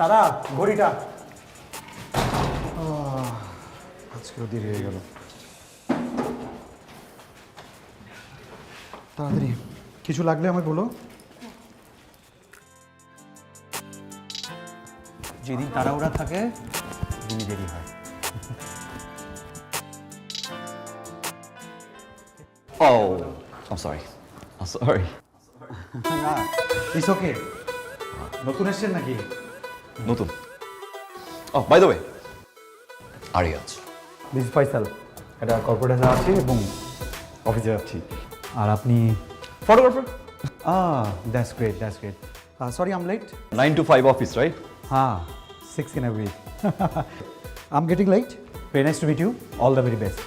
সারা ঘড়িটা আজকেও দেরি হয়ে গেল। তাড়াতাড়ি কিছু লাগলে আমায় বলো। যেদিন তাড়াহুড়া থাকে দিনই দেরি হয়। Oh, I'm sorry. I'm sorry. না ইটস ওকে। নতুন এসছেন নাকি? নতুন। Oh, by the way, Ariaz. This Faisal, এটা কর্পোরেটে আছি এবং অফিসে আছি। আর আপনি Photographer? That's great, that's great. Sorry I'm late. 9 to 5 office, right? হ্যাঁ 6 in a week. I'm getting late. Very nice to meet you. All the very best.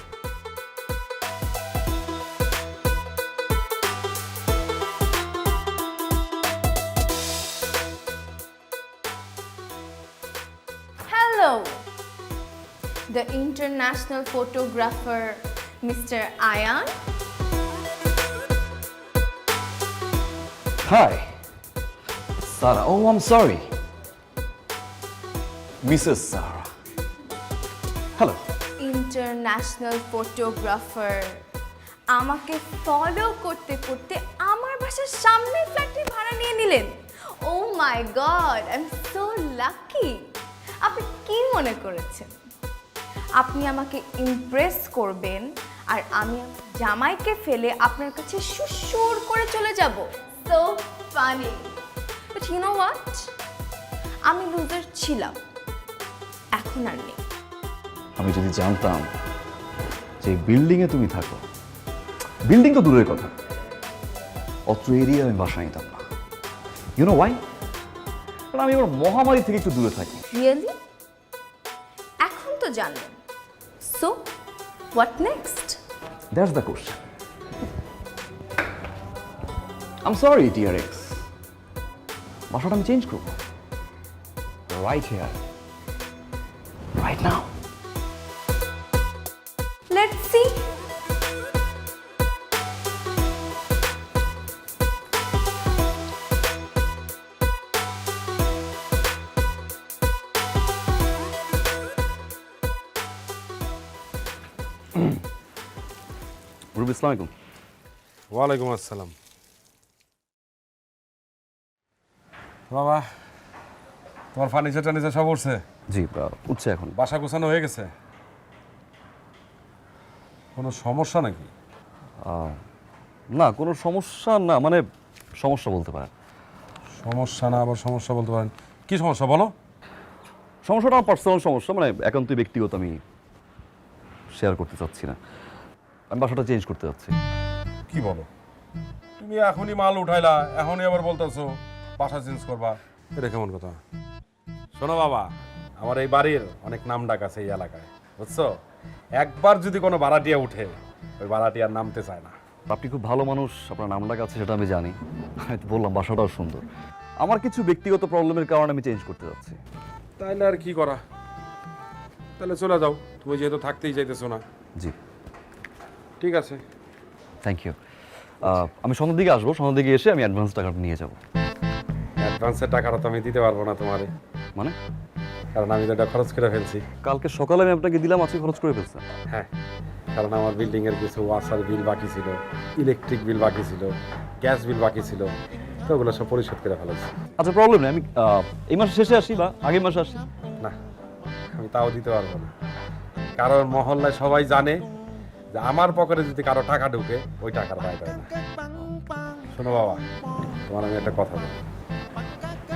Hello, the international photographer, Mr. Ayan. Hi. Sarah. Oh, I'm sorry. Mrs. Sarah. Hello. International photographer আমাকে follow করতে করতে আমার বাসার সামনে ফ্ল্যাটে ভাড়া নিয়ে নিলেন। Oh my god, I am so lucky. আপনি কি মনে করেছেন আপনি আমাকে ইমপ্রেস করবেন আর আমি আমার জামাইকে ফেলে আপনার কাছে সুসুর করে চলে যাব? So funny. But you know what, আমি লুজার ছিলাম, এখন আর নেই। আমি যদি জানতাম যে বিল্ডিংয়ে তুমি থাকো, বিল্ডিং তো দূরের কথা, অত্র এরিয়া আমি বাসা নিতাম না। You know why? কারণ আমি আমার মহামারী থেকে একটু দূরে থাকি। রিয়েলি? এখন তো জানলেন। So what next? That's the question. I'm sorry, TRX. বাসাটা আমি চেঞ্জ করবো। Right here. Right now. Let's see. Ruby, আসসালামু আলাইকুম। ওয়ালাইকুম আসসালাম। বাবা, তোমার ফার্নিচার টার্নিচার সব উঠছে? জি, উঠছে এখন। বাসা গোছানো হয়ে গেছে? কোনো সমস্যা নাকি? না, কোনো সমস্যা না, মানে সমস্যা বলতে পারেন। সমস্যা না আবার সমস্যা বলতে পারেন? কি সমস্যা বলো? সমস্যাটা আমার পার্সোনাল সমস্যা, মানে একান্তই ব্যক্তিগত, আমি শেয়ার করতে চাচ্ছি না। আমি বাসাটা চেঞ্জ করতে যাচ্ছি। কি বলো? তুমি এখনই মাল উঠাইলা, এখনই আবার বলতেছো বাসা চেঞ্জ করবা? এটা কেমন কথা? শোনো বাবা, আমার এই বাড়ির অনেক নাম ডাক আছে এই এলাকায়, বুঝছো? একবার যদি কোনো ভাড়াটিয়া উঠে, ওই ভাড়াটিয়ার নামতে চায় না। আপনি খুব ভালো মানুষ, আপনার নাম ডাক আছে সেটা আমি জানি। আমি তো বললাম বাসাটাও সুন্দর। আমার কিছু ব্যক্তিগত প্রবলেমের কারণে আমি চেঞ্জ করতে যাচ্ছি। তাইলে আর কি করা? তাহলে চলে যাও, তুমি যেহেতু থাকতেই চাইতেছো না। জি, ঠিক আছে। Thank you. আমি সন্ধ্যার দিকে আসবো, সন্ধ্যার দিকে এসে আমি অ্যাডভান্স টাকাটা নিয়ে যাব। অ্যাডভান্সের টাকাটা তো আমি দিতে পারবো না তোমারে, মানে কারণ আমি তো এটা খরচ করে ফেলছি। কালকে সকালে আমি আপনাকে দিলাম, আজকে খরচ করে ফেলছেন। হ্যাঁ, কারণ আমার বিল্ডিংয়ের কিছু ওয়াসার বিল বাকি ছিল, ইলেকট্রিক বিল বাকি ছিল, গ্যাস বিল বাকি ছিল, তো ওগুলো সব পরিশোধ করে ফেলেছি। আচ্ছা, প্রবলেম নেই, আমি এই মাসের শেষে আসি বা আগের মাসে আসি। না, আমি তাও দিতে পারবো না, কারণ মহল্লায় সবাই জানে যে আমার পকেটে যদি কারো টাকা ঢুকে ওই টাকার দায় পায় না। শোনো বাবা, তোমার আমি একটা কথা বলি,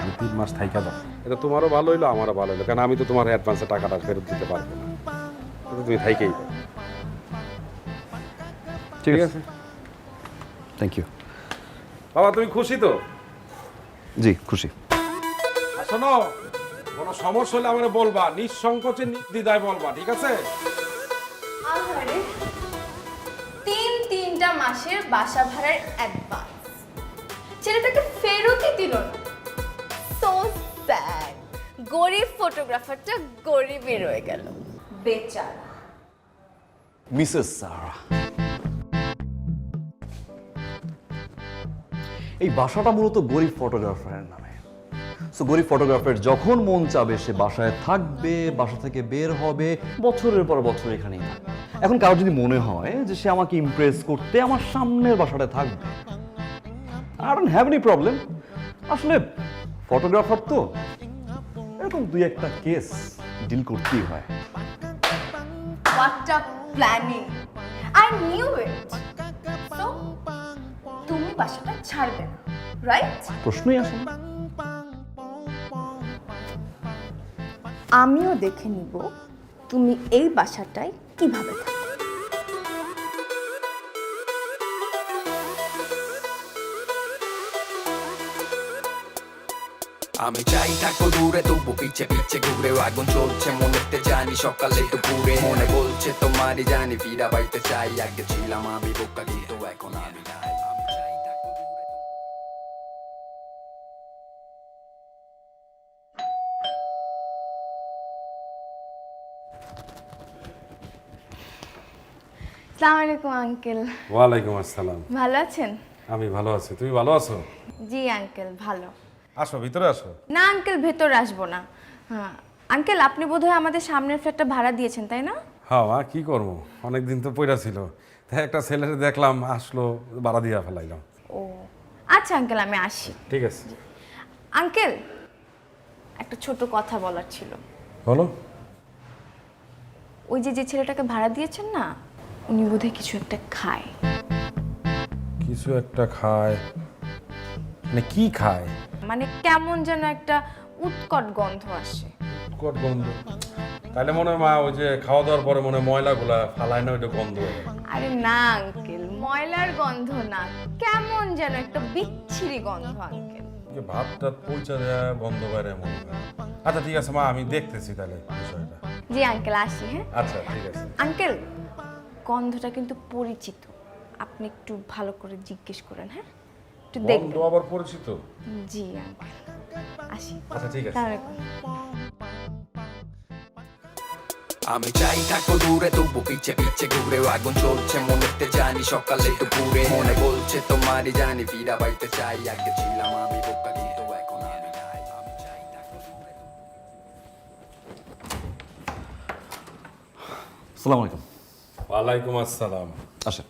আমি 3 মাস থাইকা যাও, এটা তোমারও ভালো হইলো আমারও ভালো হইলো, কারণ আমি তো তোমার অ্যাডভান্সের টাকাটা ফেরত দিতে পারবো না, এটা তুমি থাইকেই পাও। ঠিক আছে, থ্যাংক ইউ। বাবা, তুমি খুশি তো? জি, খুশি। আর শোনো, কোনো সমস্যা হলে আমাকে বলবা, নিঃসংকোচে নির্দ্বিধায় বলবা, ঠিক আছে? আহারে, 3 মাসের বাসা ভাড়ার অ্যাডভান্স ছেলেটাকে ফেরতই দিল না। So sad. গরিব ফটোগ্রাফারটা গরিবই রয়ে গেল, বেচারা। মিসেস সারা, এই বাসাটা মূলত গরিব ফটোগ্রাফারের নামে। সো গরিব ফটোগ্রাফার যখন মন চাবে সে বাসায় থাকবে, বাসা থেকে বের হবে, বছরের পর বছর এখানেই থাকবে। এখন কারো যদি মনে হয় যে সে আমাকে ইমপ্রেস করতে আমার সামনের বাসাটা থাকবে, I don't have any problem. আসলে ফটোগ্রাফার তো এরকম দুই একটা কেস ডিল করতেই হয়। What a planning! I knew it! So, তুমি বাসাটা ছাড়বে না, রাইট? প্রশ্নই আসে না। আমিও দেখে নিব তুমি এই বাসাটায় কিভাবে থাকো। আমি চাই থাকো দূরে, তবু পিছে পিছে ঘুরে আগুন চলছে মনেতে, জানি সকালে দুপুরে মনে বলছে তোমারই জানি ফিরা বাইতে চাই। আগে ছিলাম আমি বোকা কিন্তু এখন আমি নাই। আমি চাই থাকো দূরে। আসসালামু আলাইকুম আঙ্কেল। ওয়ালাইকুম আসসালাম। ভালো আছেন? আমি ভালো আছি, তুমি ভালো আছো? জি আঙ্কেল, ভালো। আসো, ভিতরে আসো। না আঙ্কেল, ভেতরে আসবো না। হ্যাঁ আঙ্কেল, আপনি বোধহয় আমাদের সামনের ফ্ল্যাটটা ভাড়া দিয়েছেন, তাই না? হ্যাঁ মা, কি করবো, অনেকদিন তো পড়া ছিল, তাই একটা ছেলেরে দেখলাম, আসলো, ভাড়া দিয়া ফেলাইলাম। ও আচ্ছা আঙ্কেল, আমি আসি। ঠিক আছে। আঙ্কেল, একটা ছোট কথা বলার ছিল। বলো। ওই যে ছেলেটাকে ভাড়া দিয়েছেন না, উনি বোধহয় কিছু একটা খায়। কিছু একটা খায়? মানে কি খায়? মানে কেমন যেন একটা উৎকট গন্ধ আসে। উৎকট গন্ধ? তাহলে মনে হয় মা ওই যে খাওয়া দাওয়ার পরে মনে হয় ময়লাগুলা ফালায় না, ওইটা গন্ধ হয়। আরে না আঙ্কেল, ময়লার গন্ধ না, কেমন যেন একটা বিচ্ছিরি গন্ধ আঙ্কেল। যে ভাতটা পৌঁছা দেয়া গন্ধ বাইরে মনে হয়। আচ্ছা ঠিক আছে মা, আমি দেখতেছি তাহলে বিষয়টা। জি আঙ্কেল, আসি। হ্যাঁ আচ্ছা ঠিক আছে। আঙ্কেল, গন্ধটা কিন্তু পরিচিত, আপনি একটু ভালো করে জিজ্ঞেস করেন। হ্যাঁ একটু গন্ধ দেখবেন। আবার পরিচিত? জি আঙ্কেল, আসি। আচ্ছা ঠিক আছে। আসসালামু আলাইকুম। আমি চাই থাকো দূরে, তবু পিছে পিছে ঘুরে আগুন চলছে মনেতে, জানি সকালে দুপুরে মনে বলছে তোমারই জানি ফিরা বাইতে চাই। আগে ছিলাম আমি বোকা কিন্তু এখন আমি নাই। আমি চাই থাকো দূরে। আসসালামু আলাইকুম। ওয়ালাইকুম আসসালাম। আসেন।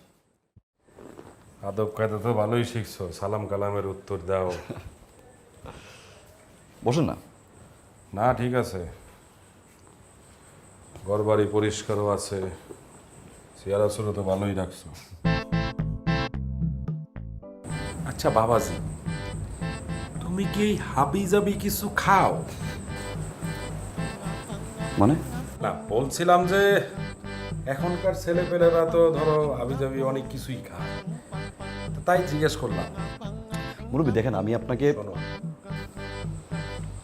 আদব কায়দা তো ভালোই শিখছো, সালাম কালামের উত্তর দাও। বসেন না। না ঠিক আছে, ঘরবাড়ি পরিষ্কারও আছে, চেয়ার আসলে তো ভালোই রাখছো। আচ্ছা বাবাজি, তুমি কি হাবি জাবি কিছু খাও? মানে? না, বলছিলাম যে এখনকার ছেলেপেলেরা তো ধরো হাবি জাবি অনেক কিছুই খায়, তো তাই জিজ্ঞেস করলাম। মুরব্বী দেখেন, আমি আপনাকে শোনো,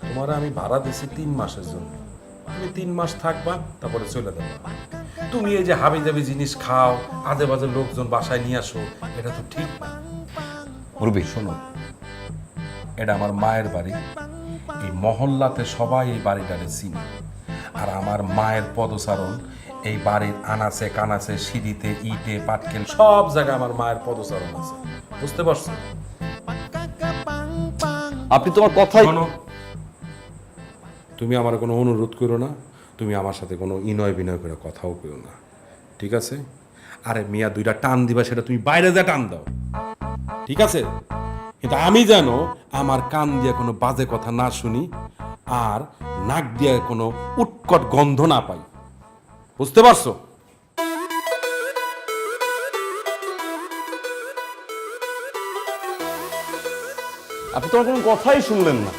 তোমার আমি ভাড়া দিছি 3 মাসের জন্য, তুমি 3 মাস থাকবা, তারপরে চলে যাবা। তুমি এই যে হাবি জাবি জিনিস খাও, আজে বাজে লোকজন বাসায় নিয়ে আসো, এটা তো ঠিক না। মুরব্বী শোনো, এটা আমার মায়ের বাড়ি, এই মহল্লাতে সবাই এই বাড়িটারে চিনি, আর আমার মায়ের পদচারণ এই বাড়ির আনাচে কানাচে, সিঁড়িতে, ইটে, পাটকেল, সব জায়গায় আমার মায়ের পদচারণ আছে, বুঝতে পারছো? আপনি তোমার কথাই শোনো, তুমি আমার কোনো অনুরোধ করো না, তুমি আমার সাথে কোনো ইনয় বিনয় করে কথাও করো না, ঠিক আছে? আরে মিয়া, 2টা টান দিবা, সেটা তুমি বাইরে যা টান দাও, ঠিক আছে? কিন্তু আমি যেন আমার কান দিয়ে কোনো বাজে কথা না শুনি, আর নাক দিয়ে কোনো উৎকট গন্ধ না পাই, বুঝতে পারছো? আপনি তোমার কোনো কথাই শুনলেন না।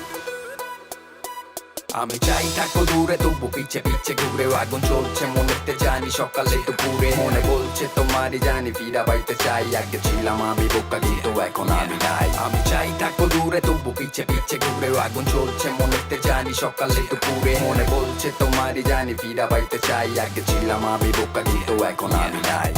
আমি চাই থাকো দূরে, তবু পিছে পিছে ঘুরে আগুন চলছে মনেতে, জানি সকালে দুপুরে মনে বলছে তোমারই জানি ফিরা বাইতে চাই। আগে ছিলাম আমি বোকা কিন্তু এখন আমি নাই। আমি চাই থাকো দূরে, তবু পিছে পিছে ঘুরে আগুন চলছে মনেতে, জানি সকালে দুপুরে মনে বলছে তোমারই জানি ফিরা বাইতে চাই। আগে ছিলাম আমি বোকা কিন্তু এখন আমি নাই।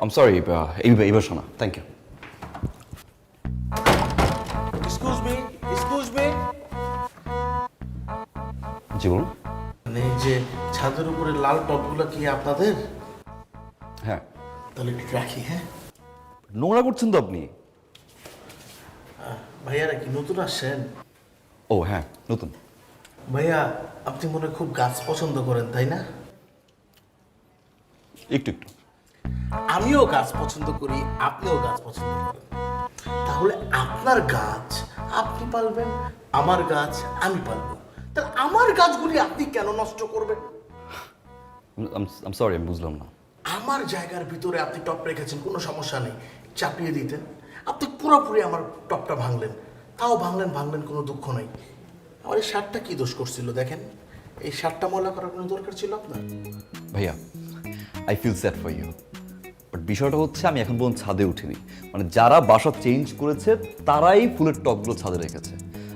আম সরি, এইবার শোনা, থ্যাংক ইউ। Excuse me. জি বলুন। মানে এই যে ছাদের উপরে লাল টপগুলো কি আপনাদের? হ্যাঁ। তাহলে একটু রাখি, হ্যাঁ? নোংরা করছেন তো আপনি। ভাইয়ারা কি নতুন আসছেন? ও হ্যাঁ, নতুন। ভাইয়া আপনি মনে হয় খুব গাছ পছন্দ করেন, তাই না? একটু একটু। আমিও গাছ পছন্দ করি, আপনিও গাছ পছন্দ করেন। তাহলে আপনার গাছ আপনি পালবেন, আমার গাছ আমি পালবো। তাহলে আমার গাছগুলি আপনি কেন নষ্ট করবেন? আম সরি, আমি বুঝলাম না। আমার জায়গার ভিতরে আপনি টপ রেখেছেন, কোনো সমস্যা নেই, চাপিয়ে দিতেন। আপনি পুরোপুরি আমার টপটা ভাঙলেন, তাও ভাঙলেন, কোনো দুঃখ নাই। আমার এই শার্টটা কি দোষ করছিল দেখেন? এই শার্টটা ময়লা করার কোনো দরকার ছিল আপনার? ভাইয়া, I feel sad for you, but বিষয়টা হচ্ছে আমি এখন পর্যন্ত ছাদে উঠিনি। মানে যারা বাসা চেঞ্জ করেছে তারাই ফুলের টবগুলো ছাদে রেখেছে,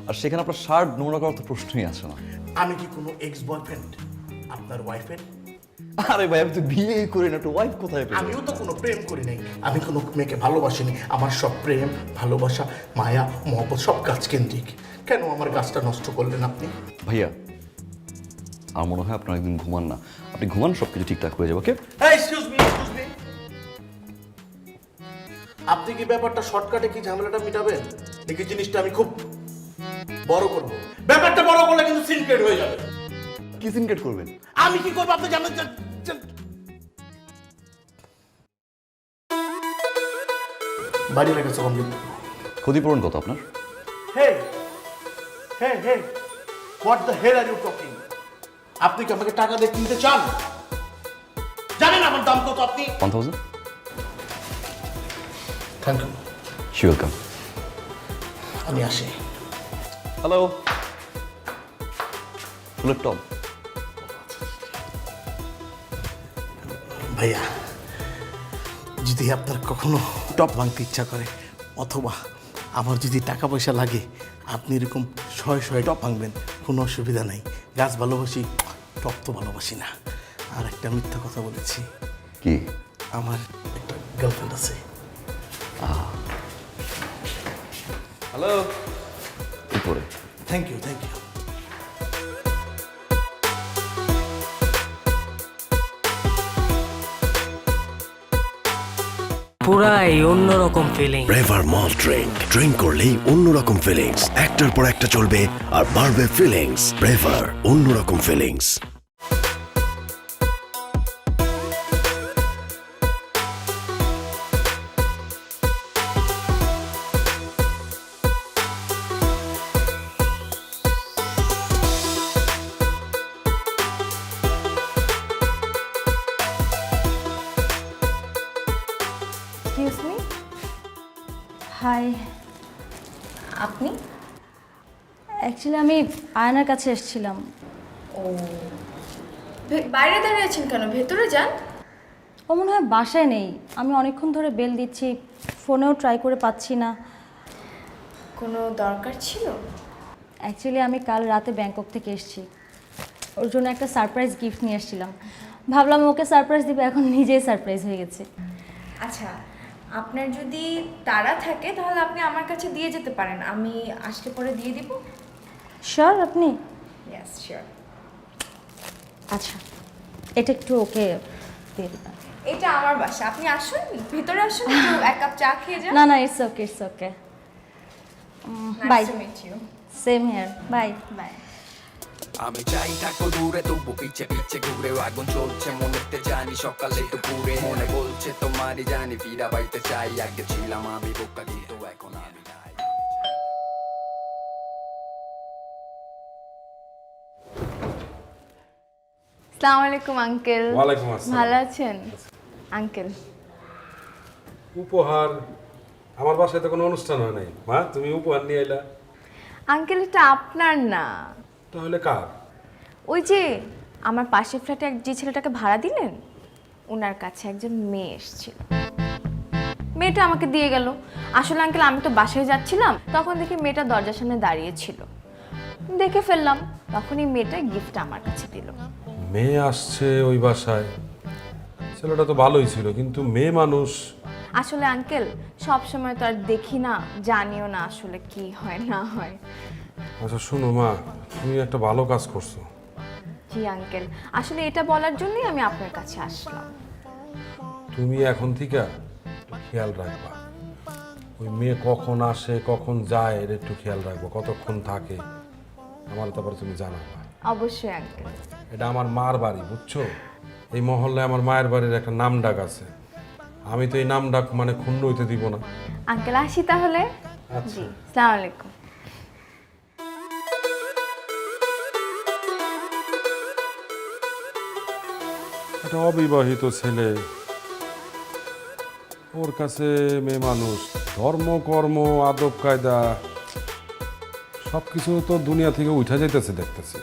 আর সেখানে আপনার শার্ট নোংরা করার তো প্রশ্নই আসে না। আমি কি কোনো এক্স বয়ফ্রেন্ড আপনার ওয়াইফের? আরে ভাই, আমি তো বিয়েই করি না, তো ওয়াইফ কোথায় পেলাম? আমিও তো কোনো প্রেম করি নাই, আমি কোনো মেয়েকে ভালোবাসিনি। আমার সব প্রেম, ভালোবাসা, মায়া, মহব্বত সব গাছ কেন্দ্রিক। কেন আমার গাছটা নষ্ট করলেন আপনি? ভাইয়া, আমার মনে হয় আপনার একদিন ঘুমান না। আপনি ঘুমান, সব কিছু ঠিকঠাক হয়ে যাবে, ওকে? Excuse me. আপনি কি ব্যাপারটা শর্টকাটে কি ঝামেলাটা মিটাবেন, নাকি জিনিসটা আমি খুব বড় করব? ব্যাপারটা বড় করলে কিন্তু সিনক্রেট হয়ে যাবে। কি সিনক্রেট করবেন? আমি কি করবো আপনি জানেন? বাড়ি লেগেছে কমপ্লিট। ক্ষতিপূরণ কত আপনার? Hey, what the hell are you talking? আপনি কি আমাকে টাকা দিয়ে কিনতে চান? জানেন আমার দাম কত আপনি? 1000? Thank you. She welcome. আমি আসি। হ্যালো, ফুলের টব। ভাইয়া, যদি আপনার কখনো টপ ভাঙতে ইচ্ছা করে, অথবা আমার যদি টাকা পয়সা লাগে, আপনি এরকম শয়ে টপ ভাঙবেন, কোনো অসুবিধা নাই। গাছ ভালোবাসি, টপ তো ভালোবাসি না। আর একটা মিথ্যা কথা বলেছি, কি? আমার একটা গার্লফ্রেন্ড আছে। হ্যালো, উপরে। Thank you. পুরাই অন্যরকম ফিলিং। ব্রেভার মল ড্রিঙ্ক করলেই অন্যরকম ফিলিংস, একটার পর একটা চলবে আর বাড়বে ফিলিংস। ব্রেভার, অন্যরকম ফিলিংস। Excuse me. হাই, আপনি? অ্যাকচুয়ালি আমি আয়নার কাছে এসেছিলাম। ও, বাইরে দাঁড়িয়ে আছেন কেন? ভেতরে যান। ও মনে হয় বাসায় নেই। আমি অনেকক্ষণ ধরে বেল দিচ্ছি, ফোনেও ট্রাই করে পাচ্ছি না। কোনো দরকার ছিল? অ্যাকচুয়ালি আমি কাল রাতে ব্যাংকক থেকে এসেছি, ওর জন্য একটা সারপ্রাইজ গিফট নিয়ে এসেছিলাম। ভাবলাম ওকে সারপ্রাইজ দিবে, এখন নিজেই সারপ্রাইজ হয়ে গেছে। আচ্ছা, আপনার যদি তাড়া থাকে তাহলে আপনি আমার কাছে দিয়ে যেতে পারেন, আমি আসলে পরে দিয়ে দিব। শিওর আপনি? Yes, sure. আচ্ছা, এটা একটু ওকে দিয়ে দেবেন। এটা আমার বাসা, আপনি আসুন, ভিতরে আসুন, একটু এক কাপ চা খেয়ে যান। না না, it's okay. Bye. Nice to meet you. Same here, bye. Bye. আমি চাই থাকো দূরে, তবু পিছে ঘুরে আগুন চলছে মনেতে, জানি সকালে দুপুরে মনে বলছে তোমারই জানি ফিরা বাইতে চাই। আগে ছিলাম আমি বোকা, কিন্তু এখন আমি নাই। আসসালামু আলাইকুম আঙ্কেল। ওয়ালাইকুম আসসালাম। ভালো আছেন আঙ্কেল? উপহার? আমার বাসায় তো কোনো অনুষ্ঠান হয় নাই মা, তুমি উপহার নিয়ে এলা। আঙ্কেল, এটা আপনার না। তাহলে কার? ওই যে আমার পাশের ফ্ল্যাটে যে ছেলেটাকে ভাড়া দিলেন, ওনার কাছে একজন মেয়ে এসেছিল, মেয়েটা আমাকে দিয়ে গেল। আসলে আঙ্কেল, আমি তো বাসায় যাচ্ছিলাম, তখন দেখি মেয়েটা দরজার সামনে দাঁড়িয়েছিল, দেখে ফেললাম, তখন এই মেয়েটা গিফট আমার কাছে দিল। মেয়ে আসছে ওই বাসায়? ছেলেটা তো ভালোই ছিল, কিন্তু মেয়ে মানুষ। আসলে আঙ্কেল সব সময় তো আর দেখি না, জানিও না আসলে কি হয় না হয়। আচ্ছা শোনো মা, তুমি একটা ভালো কাজ করছো। জি আঙ্কেল, আসলে এটা বলার জন্যই আমি আপনার কাছে আসলাম। তুমি এখন থেকে খেয়াল রাখবা, ওই মেয়ে কখন আসে কখন যায় এর একটু খেয়াল রাখবো, কতক্ষণ থাকে আমার তারপরে তুমি জানাবা। অবশ্যই আঙ্কেল। এটা আমার মার বাড়ি, বুঝছো? এই মহল্লায় আমার মায়ের বাড়ির একটা নাম ডাক আছে, আমি তো এই নাম ডাক মানে ক্ষুণ্ণ হইতে দিব না। আঙ্কেল আসি তাহলে। জি, আসসালামু আলাইকুম। একটা অবিবাহিত ছেলে, ওর কাছে মেয়ে মানুষ, ধর্ম কর্ম আদব কায়দা সব কিছু তো দুনিয়া থেকে উঠা যাইতেছে দেখতেছি।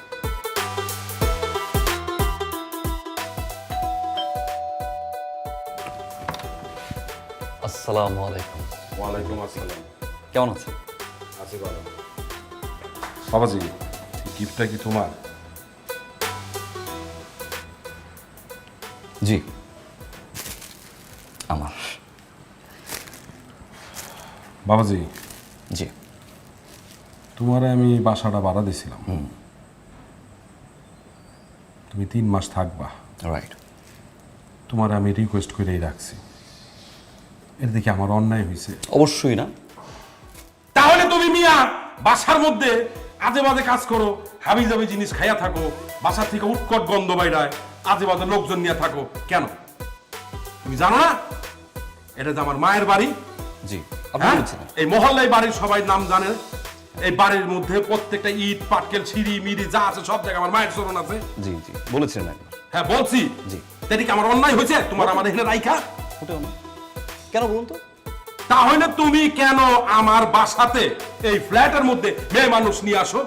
আসসালামু আলাইকুম। ওয়ালাইকুম আসসালাম। কেমন আছেন? আছি ভালো। বাবাজি, গিফটটা কি তোমার? জি আমার। বাবাজি, জি তোমারে আমি বাসাটা ভাড়া দিছিলাম, তুমি 3 মাস থাকবা। রাইট। তোমার আমি রিকোয়েস্ট করেই রাখছি, এর দেখে আমার অন্যায় হয়েছে? অবশ্যই না। তাহলে তুমি মিয়া বাসার মধ্যে আজে বাজে কাজ করো, হাবি জাবি জিনিস খাইয়া থাকো, বাসার থেকে উৎকট গন্ধ বাইরায়, আজে বাজে লোকজন নিয়ে থাকো কেন? তুমি জানো না এটা যে আমার মায়ের বাড়ি? জি আপনি হ্যাঁ? বলছেন। এই মহল্লায় বাড়ির সবাই নাম জানে, এই বাড়ির মধ্যে প্রত্যেকটা ইট পাটকেল সিঁড়ি মিড়ি যা আছে সব জায়গায় আমার মায়ের চরণ আছে। জি জি বলেছিলেন একবার। হ্যাঁ বলছি। জি। তেদিকে আমার অন্যায় হয়েছে তোমার আমার এখানে রাইখা? ওটাও না। কেন বলুন তো? তাহলে তুমি কেন আমার বাসাতে এই ফ্ল্যাটের মধ্যে মেয়ে মানুষ নিয়ে আসো?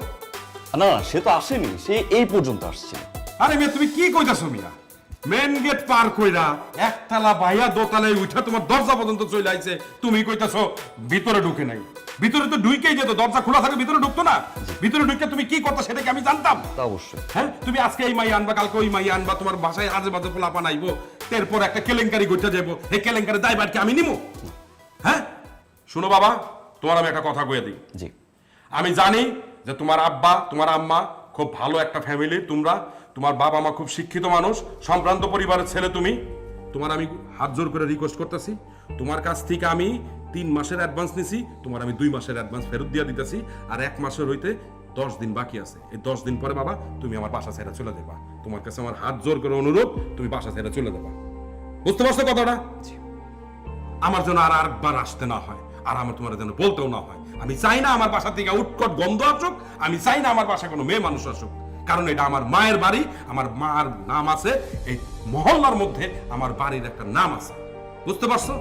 না না, সে তো আসেনি, সে এই পর্যন্ত আসছে। আরে মেয়ে তুমি কি কইতাছো মিয়া? মেন গেট পার কইরা একতলা বাইয়া দোতলায় উঠা তোমার দরজা পর্যন্ত চলে আইছে, তুমি কইতাছো ভিতরে ঢুকে নাই। ভিতরে তো ঢুকেই যেত, দরজা খোলা থাকে ভিতরে ঢুকতো না? ভিতরে ঢুকে তুমি কি করতে সেটা কি আমি জানতাম? তা অবশ্যই। হ্যাঁ, তুমি আজকে এই মাই আনবা, কালকে ওই মাই আনবা, তোমার বাসায় আজে বাজে পোলাপান আইবো, তারপর একটা কেলেঙ্কারি ঘটে যাবো, এই কেলেঙ্কারি দায়ভার কি আমি নিমু? হ্যাঁ শোনো বাবা, তোমার আমি একটা কথা কয়ে দিই। জি আমি জানি যে তোমার আব্বা তোমার আম্মা খুব ভালো একটা ফ্যামিলি, তোমরা তোমার বাবা মা খুব শিক্ষিত মানুষ, সম্ভ্রান্ত পরিবারের ছেলে তুমি। তোমার আমি হাত জোর করে রিকোয়েস্ট করতেছি, তোমার কাছ থেকে আমি 3 মাসের অ্যাডভান্স নিছি, তোমার আমি 2 মাসের অ্যাডভান্স ফেরত দিয়ে দিতেছি, আর 1 মাসের হইতে 10 দিন বাকি আছে। এই 10 দিন পরে বাবা তুমি আমার বাসা ছেড়ে চলে যাবা। তোমার কাছে আমার হাত জোর করে অনুরোধ, তুমি বাসা ছেড়ে চলে যাবা। বুঝতে পারছো কথাটা? আমার জন্য আর একবার আসতে না হয়, আর আমার তোমার যেন বলতেও না হয়। আমি চাই না আমার বাসা থেকে উৎকট গন্ধ আসুক, আমি চাই না আমার বাসায় কোনো মেয়ে মানুষ আসুক, কারণ এটা আমার মায়ের বাড়ি, আমার মার নাম আছে এই মহল্লার মধ্যে, আমার বাড়ির একটা নাম আছে। বুঝতে পারছো?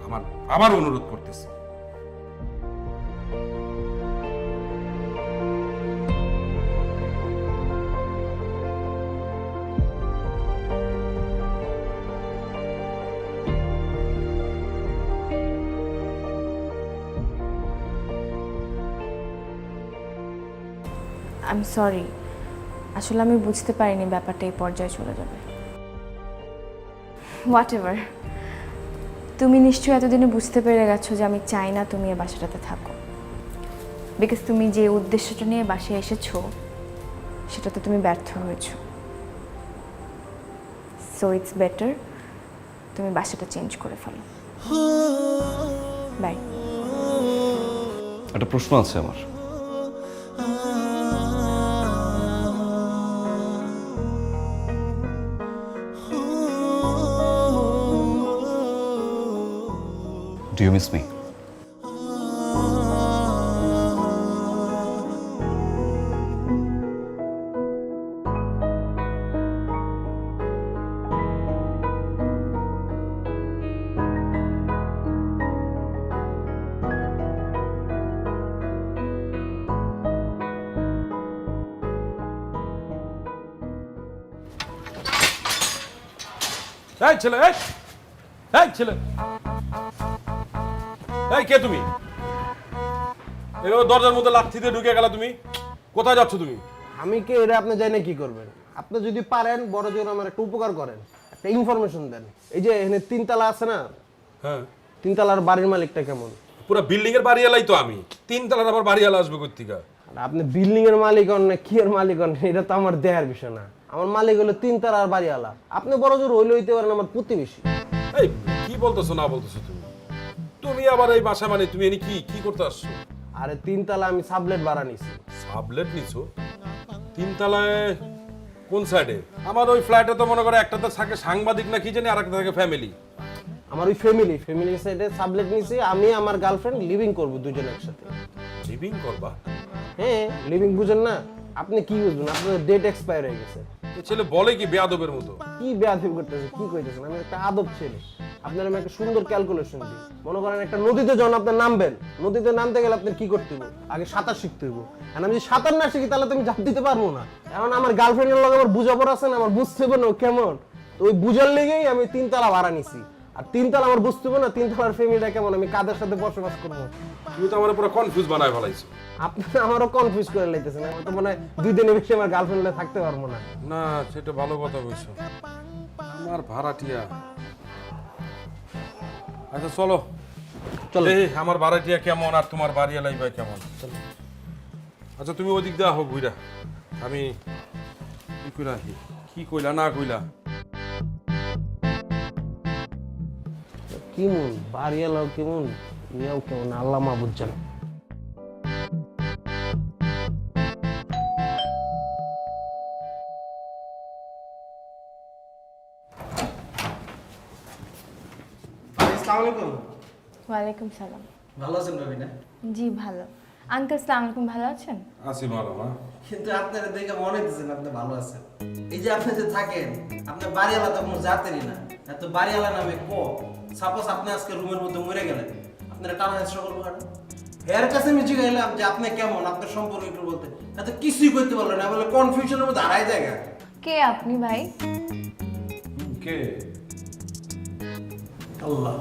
আমার আবার অনুরোধ করতেছি। আই এম সরি, আসলে আমি বুঝতে পারিনি ব্যাপারটা এই পর্যায়ে চলে যাবে। হোয়াট এভার, তুমি নিশ্চয়ই এতদিনে বুঝতে পেরে গেছো যে আমি চাই না তুমি এই বাসাটাতে থাকো, বিকজ তুমি যে উদ্দেশ্যটা নিয়ে বাসায় এসেছো সেটাতে তুমি ব্যর্থ হয়েছো। সো ইটস বেটার তুমি বাসাটা চেঞ্জ করে ফেলো। বাই। একটা প্রশ্ন আছে আমার। Do you miss me? এই ছেলে, এই ছেলে, এই কে তুমি? এভাবে দরজার মধ্যে লাথি দিয়ে ঢুকে গেলা তুমি? কোথায় যাচ্ছ তুমি? আমি কে এটা আপনি জানেন কি করবেন? আপনি যদি পারেন বড় জোর আমার একটা উপকার করেন, একটা ইনফরমেশন দেন। এই যে এখানে 3 তলা আছে না, হ্যাঁ 3 তলার বাড়ির মালিকটা কেমন? পুরো বিল্ডিং এর বাড়িওয়ালাই তো আমি, 3 তলার আবার বাড়িওয়ালা আসবে কোত্থেকে? আর আপনি বিল্ডিং এর মালিক হন না কি এর মালিক হন, এটা তো আমার দেহার বিষয় না। আমার মালিক হলো 3 তলার বাড়িওয়ালা। আপনি বড় জোর হইতে পারেন আমার প্রতিবেশী। এই কি বলতেছো না বলতেছো তুমি? তুমি আবার এই বাসা মানে তুমি এনে কি কি করতে আসছো? আরে 3 তলা আমি সাবলেট ভাড়া নিছি। সাবলেট নিছো? 3 তলায় কোন সাইডে? আমার ওই ফ্ল্যাটে তো মনে করে একটাতে থাকে সাংবাদিক না কি জানি, আর একটা থাকে ফ্যামিলি। আমার ওই ফ্যামিলির সাইডে সাবলেট নিছি। আমি আমার গার্লফ্রেন্ড লিভিং করব দুজন একসাথে। লিভিং করবা? হ্যাঁ, লিভিং বুঝেন না? আপনি কি বুঝবেন? আপনার ডেট এক্সপায়ার হয়ে গেছে। এই ছেলে বলে কি বেয়াদবের মতো? কি বেয়াদবি করতেছে, কি কইতেছেন? আমি একটা আদব ছেলে। আপনার আমি একটা সুন্দর ক্যালকুলেশন দিই। মনে করেন একটা নদীতে যখন আপনি নামবেন, নদীতে নামতে গেলে আপনার কি করতে হবে? আগে সাঁতার শিখতে হবে। আর আমি যদি সাঁতার না শিখি তাহলে তো আমি ঝাঁপ দিতে পারবো না। এখন আমার গার্লফ্রেন্ডের লগে আমার বুঝাপড়া আছে না, আমার বুঝতে হবে না ও কেমন। তো ওই বুঝার লেগেই আমি 3 তলা ভাড়া নিছি। আর 3 তলা আমার বুঝতে হবে না 3 তলার ফ্যামিলিটা কেমন, আমি কাদের সাথে বসবাস করবো। তুমি তো আমার পুরো কনফিউজ বানায় ফেলাইছো। আপনি আমারও কনফিউজ করে লাইতেছেন। আমার তো মনে হয় 2 দিনের বেশি আমার গার্লফ্রেন্ডে থাকতে পারবো না। না সেটা ভালো কথা বলছো। আমার ভাড়াটিয়া, আচ্ছা চলো চলো। এই আমার ভাড়াটিয়া কেমন আর তোমার বাড়িওয়ালাই ভাই কেমন? আচ্ছা তুমি ওদিক দেওয়া হোক বুইরা, আমি কি কইলা কি কইলা না কইলা? কেমন বাড়িওয়ালাও কেমন, ইয়াও কেমন, আল্লাহ মাহবুব জানে। আসসালামু আলাইকুম। ওয়ালাইকুম সালাম। ভালো আছেন রবিনা? জি ভালো। আঙ্কেল সালাম আলাইকুম, ভালো আছেন? আছি ভালো না? কিন্তু আপনারা দেখে মনে হচ্ছে আপনি ভালো আছেন। এই যে আপনি যে থাকেন, আপনার বাড়িওয়ালা তো কোনো জাতেরই না। এত বাড়িওয়ালা নামে সাপোজ আপনি আজকে রুমের মধ্যে মরে গেলেন, আপনারা টানা হেসরা করবো কেন? এর কাছে আমি জিজ্ঞাইলাম যে আপনি কেমন, আপনার সম্পর্ক একটু বলতে, এত কিছুই করতে পারলো না, বলে কনফিউশনের মধ্যে হারাই জায়গা। কে আপনি ভাই? কে? আল্লাহ,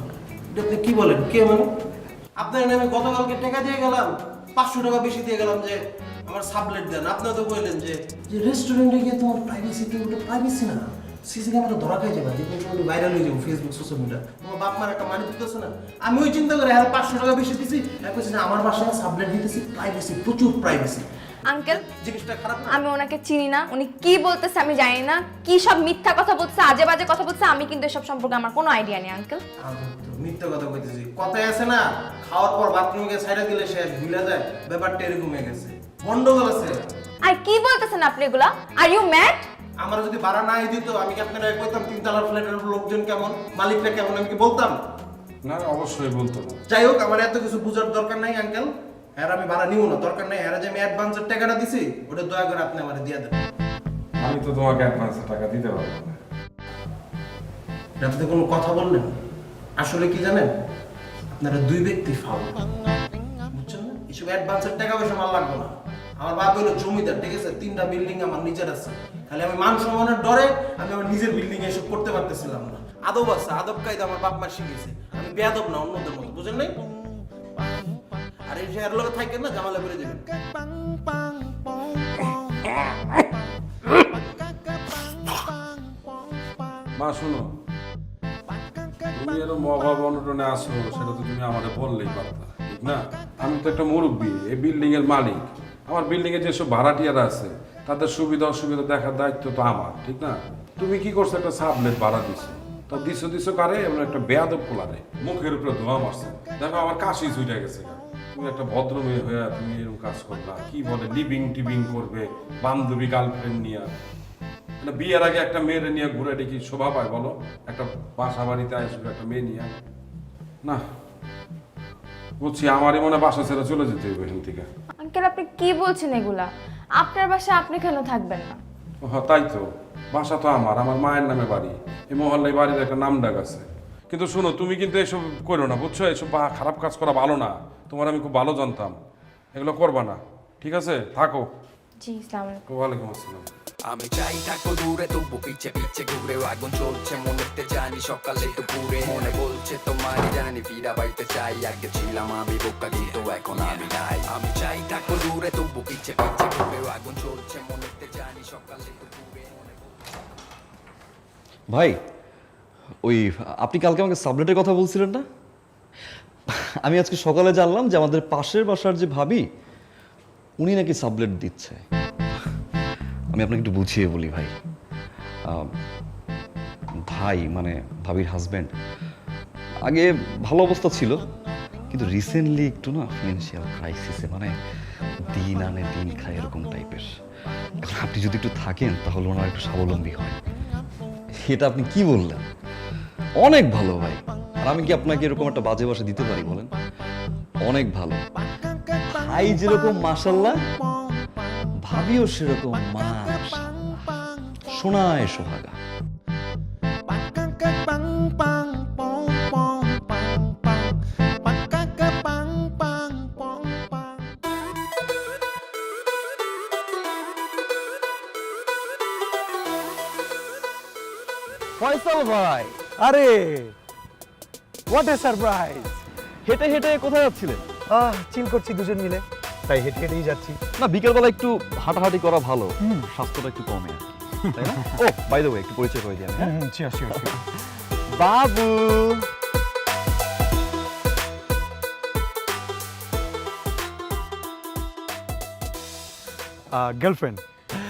এটা আপনি কি বলেন? কে মানে? আপনার নামে গতকালকে টাকা দিয়ে গেলাম, 500 টাকা বেশি দিয়ে গেলাম যে আমার সাবলেট দেন। আপনি তো বললেন যে রেস্টুরেন্টে গিয়ে তোমার প্রাইভেসি, তো ওটা প্রাইভেসি না, সিসি ক্যামেরা ধরা খাই যাবে, যে তুমি ভাইরাল হয়ে যাবো ফেসবুক সোশ্যাল মিডিয়া। তোমার বাপ মার একটা মানি দিতেছে না। আমি ওই চিন্তা করে আর 500 টাকা বেশি দিছি, এখন না আমার বাসায় সাবলেট দিতেছি, প্রাইভেসি, প্রচুর প্রাইভেসি। আঙ্কেল জিনিসটা খারাপ না? আমি ওনাকে চিনি না, উনি কি বলতেছে আমি জানি না, কি সব মিথ্যা কথা বলছে, আজে বাজে কথা বলছে, আমি কিন্তু এসব সম্পর্কে আমার কোনো আইডিয়া নেই আঙ্কেল। মিথ্যা কথা কইতেছি। কথায় আছে না, খাওয়ার পর বাথরুমে গিয়ে ছাইড়া দিলে শেষ, ভুলে যায়। ব্যাপারটা এরকম হয়ে গেছে, গন্ডগোল আছে। আর কি বলতেছেন আপনি এগুলা? Are you mad? আমার যদি ভাড়া নাই দিত, আমি কি আপনারা কইতাম 3 তলার ফ্ল্যাটের লোকজন কেমন, মালিকটা কেমন, আমি কি বলতাম? না অবশ্যই বলতো না। যাই হোক, আমার এত কিছু বুঝার দরকার নাই আঙ্কেল। হ্যাঁ আমি ভাড়া নিব না, দরকার নাই। হ্যাঁ যে আমি অ্যাডভান্সের টাকাটা দিছি, ওটা দয়া করে আপনি আমারে দিয়ে দেন। আমি তো তোমাকে অ্যাডভান্সে টাকা দিতে পারবো না। রাতে কোনো কথা বললেন, আসলে কি জানেন, আপনারা 2 ব্যক্তি ফাউল, বুঝছেন না? এসব অ্যাডভান্সের টাকা পয়সা আমার লাগবে না। আমার বাপ হলো জমিদার, ঠিক আছে? 3টা বিল্ডিং আমার নিজের আছে। খালি আমি মান সম্মানের ডরে আমি আমার নিজের বিল্ডিং এসব করতে পারতেছিলাম না। আদব আছে, আদব কায়দা আমার বাপ মা শিখিয়েছে। আমি বেয়াদব না অন্যদের মতো, বুঝেন নাই? আর এই শেয়ার লোকে থাকেন না, জামালা করে দেবেন। মা শুনো, তুমি এরকম অভাব অনটনে আসো, সেটা তো তুমি আমাদের বললেই পারতা, ঠিক না? আমি তো একটা মুরব্বী, এই বিল্ডিং এর মালিক। আমার বিল্ডিং এ যেসব ভাড়াটিয়ারা আছে তাদের সুবিধা অসুবিধা দেখার দায়িত্ব তো আমার, ঠিক না? তুমি কি করছো, একটা সাবলেট ভাড়া দিছো, তো দিছো কারে? এমন একটা বেয়াদব পোলারে মুখের উপরে ধোয়া মারছে। দেখো আমার কাশি ছুটে গেছে। তুমি একটা ভদ্র মেয়ে হয়ে তুমি এরকম কাজ করবা? কি বলে লিভিং টিভিং করবে বান্ধবী গার্লফ্রেন্ড নিয়ে? বিয়ের আগে একটা মেয়ের নিয়ে ঘুরে দেখি শোভা পায় বলো? একটা বাসা বাড়িতে আসবে একটা মেয়ে নিয়ে? না, বলছি আমারই মনে বাসা ছেড়ে চলে যেতে হবে এখান থেকে। আঙ্কেল আপনি কি বলছেন এগুলা? আপনার বাসায় আপনি কেন থাকবেন না? তাই তো, বাসা তো আমার মায়ের নামে বাড়ি। এই মহল্লায় বাড়ির একটা নাম ডাক আছে। কিন্তু শোনো, তুমি কিন্তু এসব করো না, বুঝছো? এসব খারাপ কাজ করা ভালো না। তোমার আমি খুব ভালো জানতাম, এগুলো করবা না, ঠিক আছে? থাকো। জি আসসালামু আলাইকুম। ওয়ালাইকুম আসসালাম। আমি চাই থাকো দূরে, তবু পিছে পিছে ঘুরে আগুন চলছে মনেতে, জানি সকালে দুপুরে মনে বলছে তোমারই জানি ফিরা বাইতে চাই। আগে ছিলাম আমি বোকা, কিন্তু এখন আমি নাই। আমি চাই থাকো দূরে, তবু পিছে পিছে ঘুরে আগুন চলছে মনেতে, জানি সকালে দুপুরে। ভাই ওই আপনি কালকে আমাকে সাবলেটের কথা বলছিলেন না, আমি আজকে সকালে জানলাম যে আমাদের পাশের বাসার যে ভাবি উনি নাকি সাবলেট দিচ্ছে। আমি আপনাকে একটু বুঝিয়ে বলি ভাই, ভাই মানে ভাবির হাজব্যান্ড আগে ভালো অবস্থা ছিল, কিন্তু রিসেন্টলি একটু না ফিনান্সিয়াল ক্রাইসিসে, মানে দিন আনে দিন খায় এরকম টাইপের। এখন আপনি যদি একটু থাকেন তাহলে ওনার একটু স্বাবলম্বী হয়। এটা আপনি কি বললেন? অনেক ভালো ভাই। আর আমি কি আপনাকে এরকম একটা বাজে বাসা দিতে পারি বলেন? অনেক ভালো ভাই, যেরকম মাশাল্লাহ ভাবিও সেরকম মাশাল্লাহ, সোনায় সোহাগা। ফয়সাল ভাই, আরে হোয়াট এ সারপ্রাইজ! হেঁটে হেঁটে কোথায় যাচ্ছিলেন? চিল করছি দুজন মিলে, তাই হেঁটে হেঁটেই যাচ্ছি। না, বিকেলবেলা একটু হাঁটাহাঁটি করা ভালো, স্বাস্থ্যটা একটু কমে আর কি, তাই না? ও বাই দ্য ওয়ে, একটু পরিচয় করে দিই আমি। Sure sure sure. বাবু, girlfriend.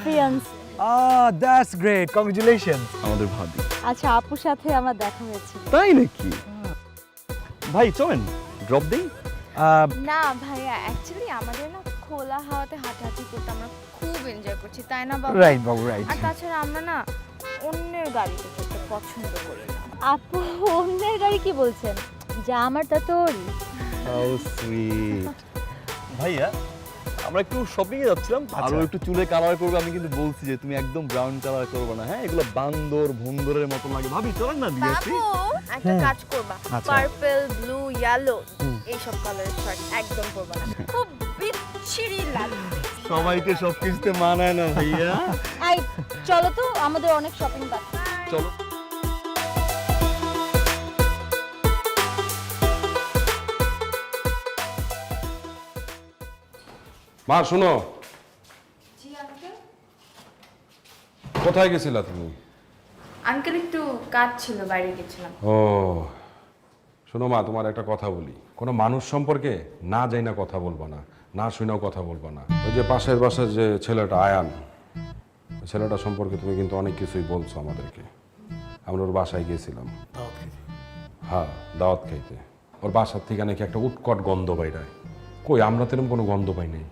Fiancée. That's great, congratulation. আমাদের ভাবি। আচ্ছা, আপুর সাথে আমার দেখা হয়েছিল। তাই নাকি? ভাই চলেন ড্রপ দেই। না ভাইয়া, অ্যাকচুয়ালি আমাদের না খোলা হাওয়াতে হাঁটাহাঁটি করতে আমরা খুব এনজয় করছি, তাই না বাবা? রাইট বাবু, রাইট। আর তাছাড়া আমরা না অন্যের গাড়িতে যেতে পছন্দ করি না। আপু, অন্যের গাড়ি কি বলছেন? যা আমার তা তোরই। How sweet. ভাইয়া, আমরা একটু শপিং এ যাচ্ছিলাম, আরো একটু চুলে কালার করবে। আমি কিন্তু বলছি যে তুমি একদম ব্রাউন কালার করবে না, হ্যাঁ? এগুলো বান্দর ভুন্দরের মতো লাগে। ভাবি চলেন না দিয়ে আসি। বাবু, একটা কাজ করবা, আচ্ছা। পার্পল, ব্লু, ইয়েলো এইসব কালারের শার্ট একদম পরবা না, খুব বিচ্ছিরি লাগবে। সবাইকে সবকিছুতে মানায় না ভাইয়া। এই চলো তো, আমাদের অনেক শপিং বাকি। চলো। মা শোনো, কোথায় গেছিলা তুমি? আঙ্কেল একটু কাজ ছিল, বাইরে গেছিলাম। ও শোনো মা, তোমার একটা কথা বলি, কোনো মানুষ সম্পর্কে না যাই না কথা বলবা না, না শুনেও কথা বলবা না। ওই যে পাশের বাসার যে ছেলেটা আয়ান, ওই ছেলেটা সম্পর্কে তুমি কিন্তু অনেক কিছুই বলছো আমাদেরকে। আমরা ওর বাসায় গিয়েছিলাম। হ্যাঁ, দাওয়াত খাইতে। ওর বাসার থেকে নাকি একটা উৎকট গন্ধ বাইরায়। কই, আমরা তো এরকম কোনো গন্ধ পাই নাই।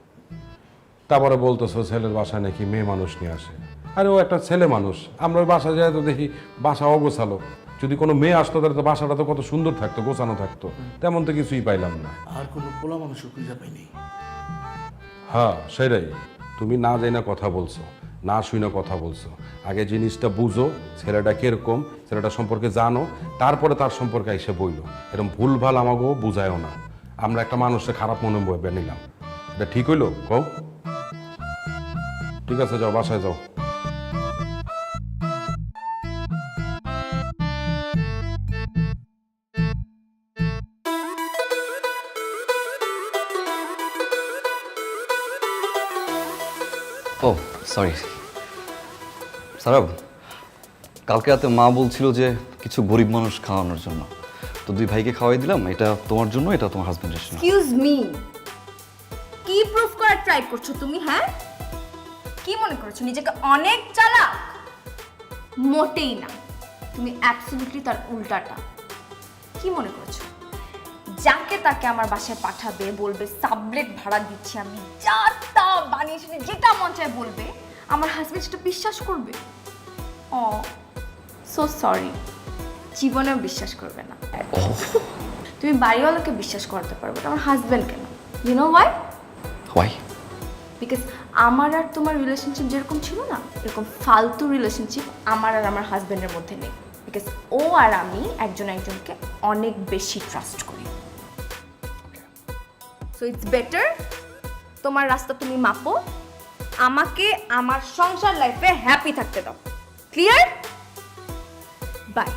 তারপরে বলতেছো ছেলের বাসায় নাকি মেয়ে মানুষ নিয়ে আসে। আরে ও একটা ছেলে মানুষ, আমরা ওই বাসায় যাই তো দেখি বাসা অগোছালো। যদি কোনো মেয়ে আসতো তাহলে তো বাসাটা তো কত সুন্দর থাকতো, গোছানো থাকতো। তেমন তো কিছুই পাইলাম না। আর কোনো পোলা মানুষও খুঁজে পাইনি। হ্যাঁ সেটাই, তুমি না যাই না কথা বলছো, না শুই না কথা বলছো। আগে জিনিসটা বুঝো, ছেলেটা কিরকম, ছেলেটা সম্পর্কে জানো, তারপরে তার সম্পর্কে এসে বইলো। এরকম ভুলভাল আমাকেও বুঝায়ও না। আমরা একটা মানুষের খারাপ মনে বয়ে নিলাম, এটা ঠিক হইলো? কও। ঠিক আছে, যাও বাসায় যাও। ও সরি সারাব, কালকে রাতে মা বলছিল যে কিছু গরিব মানুষ খাওয়ানোর জন্য, তো দুই ভাইকে খাওয়াই দিলাম। এটা তোমার জন্য, এটা তোমার হাজবেন্ডের জন্য। এক্সকিউজ মি, কি প্রুফ করার ট্রাই করছো তুমি? হ্যাঁ, কি মনে করছো নিজেকে অনেক চালাক? মোটেই না, তুমি অ্যাবসলিউটলি তার উল্টাটা। কি মনে করছো যাকে তাকে আমার বাসায় পাঠাবে, বলবে সাবলেট ভাড়া দিচ্ছি আমি, যা তা বানিয়ে শুনে যেটা মন চায় বলবে, আমার হাজবেন্ড সেটা বিশ্বাস করবে? ও সো সরি, জীবনেও বিশ্বাস করবে না। তুমি বাড়িওয়ালাকে বিশ্বাস করতে পারবে, আমার হাজবেন্ড কেন? You know why? Why? Because আমার আর তোমার রিলেশনশিপ যেরকম ছিল না, এরকম ফালতু রিলেশনশিপ আমার আর আমার হাজবেন্ডের মধ্যে নেই। বিকজ ও আর আমি একজন একজনকে অনেক বেশি ট্রাস্ট করি। সো ইটস বেটার তোমার রাস্তা তুমি মাপো, আমাকে আমার সংসার লাইফে হ্যাপি থাকতে দাও। ক্লিয়ার? বাই।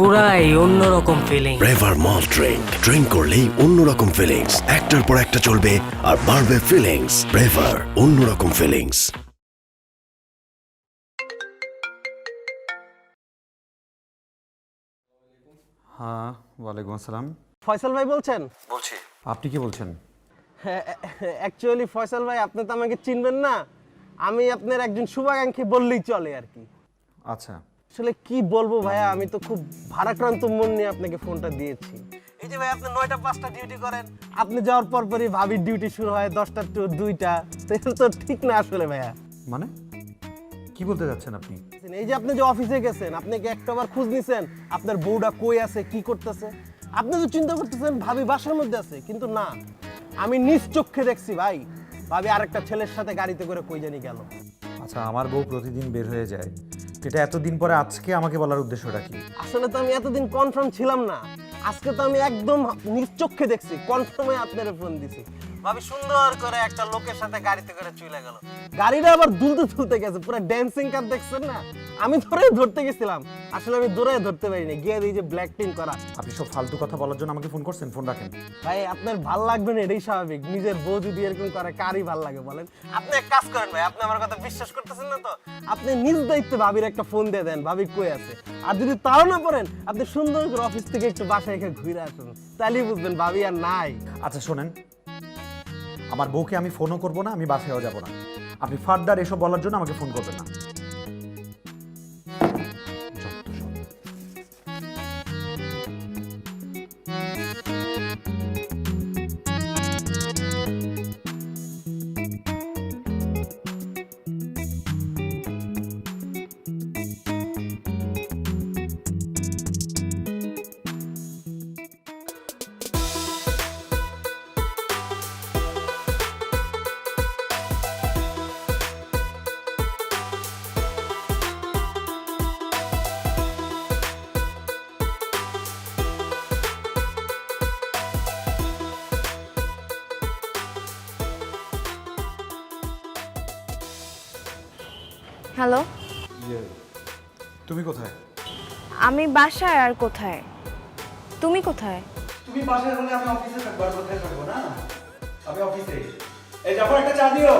পুরাই অন্যরকম ফিলিং। ব্রেভার মল ড্রিঙ্ক ড্রিঙ্ক করলেই অন্যরকম ফিলিংস, একটার পর একটা চলবে আর বাড়বে ফিলিংস। ব্রেভার অন্যরকম ফিলিংস। হ্যাঁ, ওয়ালাইকুম আসসালাম। ফয়সাল ভাই বলছেন? বলছি। আপনি কি বলছেন? অ্যাকচুয়ালি ফয়সাল ভাই, আপনি তো আমাকে চিনবেন না। আমি আপনার একজন শুভাকাঙ্ক্ষী বললেই চলে আর কি। আচ্ছা। আসলে কি বলবো ভাইয়া, আমি তো খুব ভারাক্রান্ত মন নিয়ে আপনাকে ফোনটা দিয়েছি। এই যে ভাই, আপনি 9টা 5টা ডিউটি করেন, আপনি যাওয়ার পরই ভাবির ডিউটি শুরু হয় 10টা টু 2টা। তো ঠিক না আসলে ভাইয়া। মানে কি বলতে যাচ্ছেন আপনি? এই যে আপনি যে অফিসে গেছেন, আপনি কি একটাবার খোঁজ নিছেন আপনার বউটা কই আছে, কি করতেছে? আপনি তো চিন্তা করতেছেন ভাবি বাসার মধ্যে আছে, কিন্তু না, আমি নিজ চোখে দেখছি ভাই, ভাবি আরেকটা ছেলের সাথে গাড়িতে করে কই জানি গেল। আচ্ছা, আমার বউ প্রতিদিন বের হয়ে যায়, এটা এতদিন পরে আজকে আমাকে বলার উদ্দেশ্যটা কি? আসলে তো আমি এতদিন কনফার্ম ছিলাম না, আজকে তো আমি একদম নিজ চোখে দেখছি, কনফার্মে আপনারে ফোন দিছি। ভাবি সুন্দর করে একটা লোকের সাথে গাড়িতে করে চলে গেল, গাড়িটা আবার দুলতে দুলতে গেছে, পুরো ড্যান্সিং কার দেখছেন না? আমি ধরতে গেছিলাম, আসলে আমি ধরতে পারিনি, গিয়ে এই যে ব্ল্যাক টিন করা। আপনি সব ফালতু কথা বলার জন্য আমাকে ফোন করছেন? ফোন রাখেন ভাই, আপনার ভাল লাগবে না এটাই স্বাভাবিক, নিজের বউ যদি এরকম করে কারই ভাল লাগে বলেন? আপনি এক কাজ করেন ভাই, আপনি আমার কথা বিশ্বাস করতেছেন না তো, আপনি নিজ দায়িত্বে ভাবির একটা ফোন দিয়ে দেন, ভাবি কই আছে। আর যদি তাও না পারেন, আপনি সুন্দর করে অফিস থেকে একটু বাসায় এসে ঘুরে আসুন, তাহলেই বুঝবেন ভাবি আর নাই। আচ্ছা শোনেন, আমার বউকে আমি ফোনও করবো না, আমি বাসায়ও যাব না। আপনি ফার্দার এসব বলার জন্য আমাকে ফোন করবেন না। হ্যালো, তুমি কোথায়? আমি বাসায়। আর কোথায়? তুমি কোথায়? তুমি বাসায় হলে আমি অফিসে থাকবো। আর কোথায় থাকবো? না, আমি অফিসে। এই যাবো, একটা চা দিও।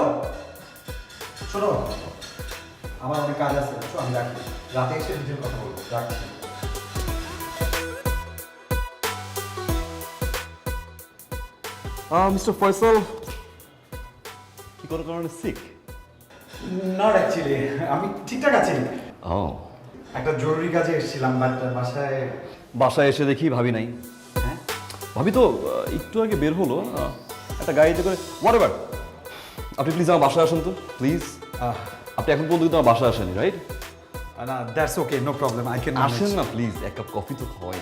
শোনো, আমার অনেক কাজ আছে, আমি রাখি, রাতে এসে নিজের কথা বলবো। রাখছি। মিস্টার ফয়সাল কি কোনো কারণে সিক? নট অ্যাকচুয়ালি, আমি ঠিকঠাক আছি। ও, একটা জরুরি কাজে এসেছিলাম, বাট বাসায় এসে দেখি ভাবি নাই। হ্যাঁ, ভাবি তো একটু আগে বের হলো একটা গাড়িতে করে। হোয়াটএভার, আপনি প্লিজ আমার বাসায় আসুন তো, প্লিজ। আপনি এখন পর্যন্ত কিন্তু আমার বাসায় আসেনি, রাইট? না, that's okay, no problem, I can আসেন না প্লিজ, এক কাপ কফি তো খাওয়াই।